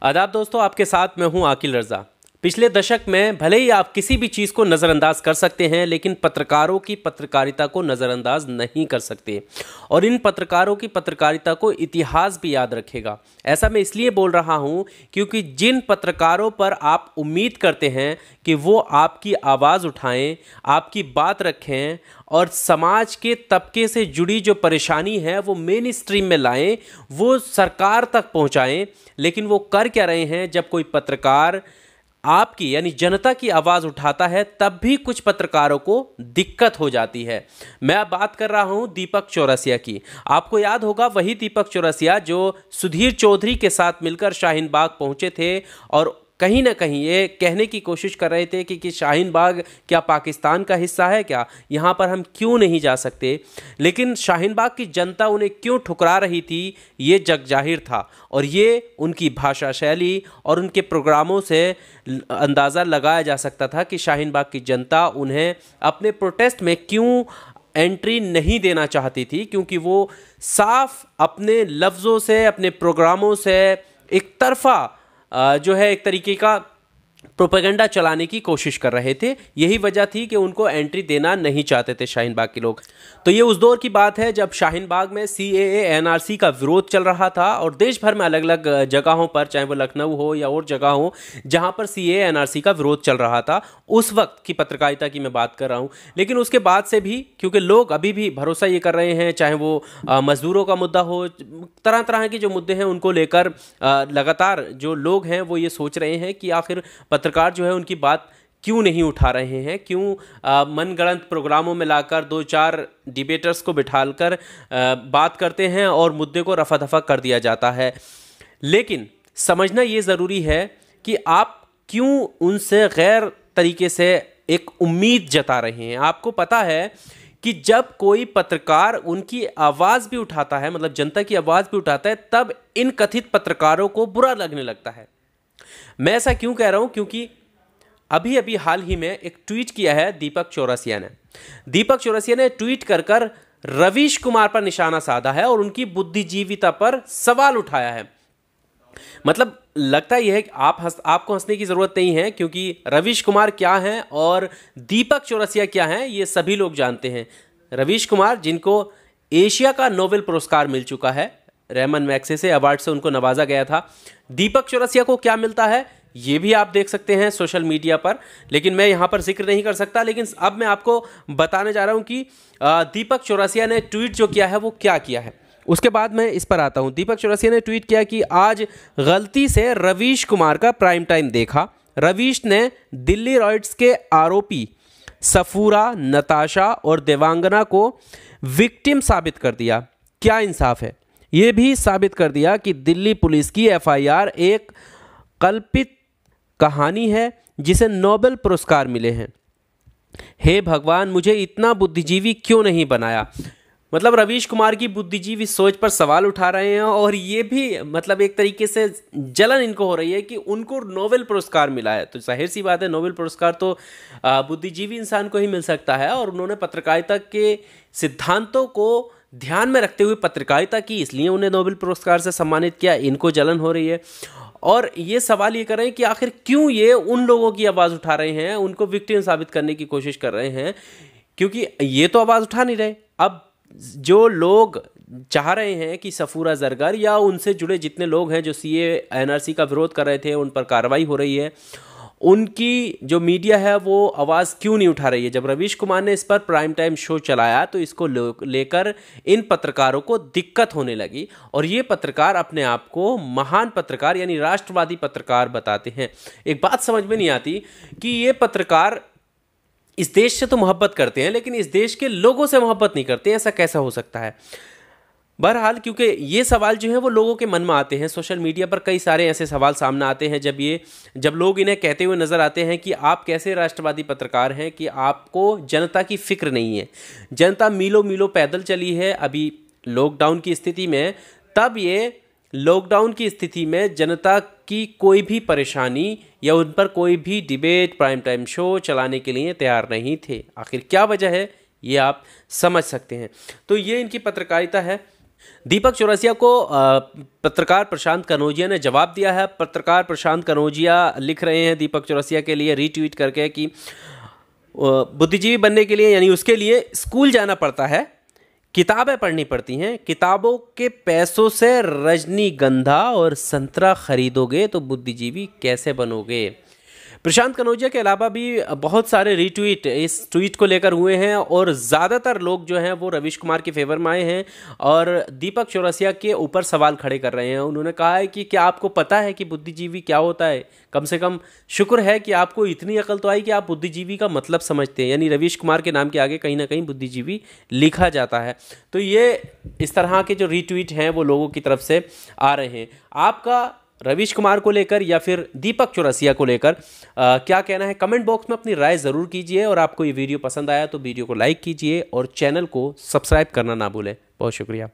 आदाब दोस्तों, आपके साथ मैं हूं आकिल रजा। पिछले दशक में भले ही आप किसी भी चीज़ को नज़रअंदाज कर सकते हैं, लेकिन पत्रकारों की पत्रकारिता को नज़रअंदाज नहीं कर सकते। और इन पत्रकारों की पत्रकारिता को इतिहास भी याद रखेगा। ऐसा मैं इसलिए बोल रहा हूं क्योंकि जिन पत्रकारों पर आप उम्मीद करते हैं कि वो आपकी आवाज़ उठाएं, आपकी बात रखें और समाज के तबके से जुड़ी जो परेशानी है वो मेन स्ट्रीम में लाएं, वो सरकार तक पहुंचाएं, लेकिन वो कर क्या रहे हैं? जब कोई पत्रकार आपकी यानी जनता की आवाज़ उठाता है तब भी कुछ पत्रकारों को दिक्कत हो जाती है। मैं बात कर रहा हूं दीपक चौरसिया की। आपको याद होगा वही दीपक चौरसिया जो सुधीर चौधरी के साथ मिलकर शाहीन बाग पहुंचे थे और कहीं ना कहीं ये कहने की कोशिश कर रहे थे कि शाहीन बाग क्या पाकिस्तान का हिस्सा है क्या, यहाँ पर हम क्यों नहीं जा सकते। लेकिन शाहीन बाग की जनता उन्हें क्यों ठुकरा रही थी ये जग जाहिर था और ये उनकी भाषा शैली और उनके प्रोग्रामों से अंदाज़ा लगाया जा सकता था कि शाहीन बाग की जनता उन्हें अपने प्रोटेस्ट में क्यों एंट्री नहीं देना चाहती थी, क्योंकि वो साफ अपने लफ्ज़ों से, अपने प्रोग्रामों से एक तरफा जो है एक तरीके का प्रोपेगेंडा चलाने की कोशिश कर रहे थे। यही वजह थी कि उनको एंट्री देना नहीं चाहते थे शाहीन बाग के लोग। तो ये उस दौर की बात है जब शाहीन बाग में CAA NRC का विरोध चल रहा था और देश भर में अलग अलग जगहों पर, चाहे वो लखनऊ हो या और जगह हो जहां पर CAA NRC का विरोध चल रहा था, उस वक्त की पत्रकारिता की मैं बात कर रहा हूं। लेकिन उसके बाद से भी क्योंकि लोग अभी भी भरोसा ये कर रहे हैं, चाहे वो मजदूरों का मुद्दा हो, तरह तरह के जो मुद्दे हैं उनको लेकर लगातार जो लोग हैं वो ये सोच रहे हैं कि आखिर पत्रकार जो है उनकी बात क्यों नहीं उठा रहे हैं, क्यों मनगढ़ंत प्रोग्रामों में लाकर 2-4 डिबेटर्स को बिठाकर बात करते हैं और मुद्दे को रफा दफा कर दिया जाता है। लेकिन समझना ये ज़रूरी है कि आप क्यों उनसे गैर तरीके से एक उम्मीद जता रहे हैं। आपको पता है कि जब कोई पत्रकार उनकी आवाज़ भी उठाता है, मतलब जनता की आवाज़ भी उठाता है, तब इन कथित पत्रकारों को बुरा लगने लगता है। मैं ऐसा क्यों कह रहा हूं? क्योंकि अभी अभी हाल ही में एक ट्वीट किया है दीपक चौरसिया ने। दीपक चौरसिया ने ट्वीट कर रवीश कुमार पर निशाना साधा है और उनकी बुद्धिजीविता पर सवाल उठाया है। मतलब लगता यह है कि आपको हंसने की जरूरत नहीं है, क्योंकि रवीश कुमार क्या हैं और दीपक चौरसिया क्या हैं ये सभी लोग जानते हैं। रवीश कुमार जिनको एशिया का नोबेल पुरस्कार मिल चुका है, रेमन मैग्सेसे अवार्ड से उनको नवाजा गया था। दीपक चौरसिया को क्या मिलता है ये भी आप देख सकते हैं सोशल मीडिया पर, लेकिन मैं यहाँ पर जिक्र नहीं कर सकता। लेकिन अब मैं आपको बताने जा रहा हूँ कि दीपक चौरसिया ने ट्वीट जो किया है वो क्या किया है। उसके बाद मैं इस पर आता हूँ। दीपक चौरसिया ने ट्वीट किया कि आज गलती से रवीश कुमार का प्राइम टाइम देखा। रवीश ने दिल्ली रॉयट्स के आरोपी सफूरा, नताशा और देवांगना को विक्टिम साबित कर दिया। क्या इंसाफ है। ये भी साबित कर दिया कि दिल्ली पुलिस की FIR एक कल्पित कहानी है जिसे नोबेल पुरस्कार मिले हैं। हे भगवान, मुझे इतना बुद्धिजीवी क्यों नहीं बनाया। मतलब रवीश कुमार की बुद्धिजीवी सोच पर सवाल उठा रहे हैं और ये भी मतलब एक तरीके से जलन इनको हो रही है कि उनको नोबेल पुरस्कार मिला है। तो जाहिर सी बात है नोबेल पुरस्कार तो बुद्धिजीवी इंसान को ही मिल सकता है और उन्होंने पत्रकारिता के सिद्धांतों को ध्यान में रखते हुए पत्रकारिता की, इसलिए उन्हें नोबेल पुरस्कार से सम्मानित किया। इनको जलन हो रही है और ये सवाल ये कर रहे हैं कि आखिर क्यों ये उन लोगों की आवाज़ उठा रहे हैं, उनको विक्टिम साबित करने की कोशिश कर रहे हैं, क्योंकि ये तो आवाज़ उठा नहीं रहे। अब जो लोग चाह रहे हैं कि सफूरा जरगर या उनसे जुड़े जितने लोग हैं जो CAA NRC का विरोध कर रहे थे, उन पर कार्रवाई हो रही है, उनकी जो मीडिया है वो आवाज़ क्यों नहीं उठा रही है। जब रवीश कुमार ने इस पर प्राइम टाइम शो चलाया तो इसको लेकर इन पत्रकारों को दिक्कत होने लगी और ये पत्रकार अपने आप को महान पत्रकार यानी राष्ट्रवादी पत्रकार बताते हैं। एक बात समझ में नहीं आती कि ये पत्रकार इस देश से तो मोहब्बत करते हैं लेकिन इस देश के लोगों से मोहब्बत नहीं करते। ऐसा कैसा हो सकता है? बहरहाल, क्योंकि ये सवाल जो है वो लोगों के मन में आते हैं। सोशल मीडिया पर कई सारे ऐसे सवाल सामने आते हैं जब लोग इन्हें कहते हुए नज़र आते हैं कि आप कैसे राष्ट्रवादी पत्रकार हैं कि आपको जनता की फिक्र नहीं है। जनता मीलों मीलों पैदल चली है अभी लॉकडाउन की स्थिति में, तब ये लॉकडाउन की स्थिति में जनता की कोई भी परेशानी या उन पर कोई भी डिबेट, प्राइम टाइम शो चलाने के लिए तैयार नहीं थे। आखिर क्या वजह है ये आप समझ सकते हैं। तो ये इनकी पत्रकारिता है दीपक चौरसिया को पत्रकार प्रशांत कनौजिया ने जवाब दिया है। पत्रकार प्रशांत कनौजिया लिख रहे हैं दीपक चौरसिया के लिए रीट्वीट करके कि बुद्धिजीवी बनने के लिए यानी उसके लिए स्कूल जाना पड़ता है, किताबें पढ़नी पड़ती हैं, किताबों के पैसों से रजनीगंधा और संतरा खरीदोगे तो बुद्धिजीवी कैसे बनोगे। प्रशांत कनौजिया के अलावा भी बहुत सारे रीट्वीट इस ट्वीट को लेकर हुए हैं और ज़्यादातर लोग जो हैं वो रवीश कुमार के फेवर में आए हैं और दीपक चौरसिया के ऊपर सवाल खड़े कर रहे हैं। उन्होंने कहा है कि क्या आपको पता है कि बुद्धिजीवी क्या होता है? कम से कम शुक्र है कि आपको इतनी अकल तो आई कि आप बुद्धिजीवी का मतलब समझते हैं, यानी रवीश कुमार के नाम के आगे कहीं ना कहीं बुद्धिजीवी लिखा जाता है। तो ये इस तरह के जो रीट्वीट हैं वो लोगों की तरफ से आ रहे हैं। आपका रवीश कुमार को लेकर या फिर दीपक चौरसिया को लेकर क्या कहना है, कमेंट बॉक्स में अपनी राय ज़रूर कीजिए। और आपको ये वीडियो पसंद आया तो वीडियो को लाइक कीजिए और चैनल को सब्सक्राइब करना ना भूलें। बहुत शुक्रिया।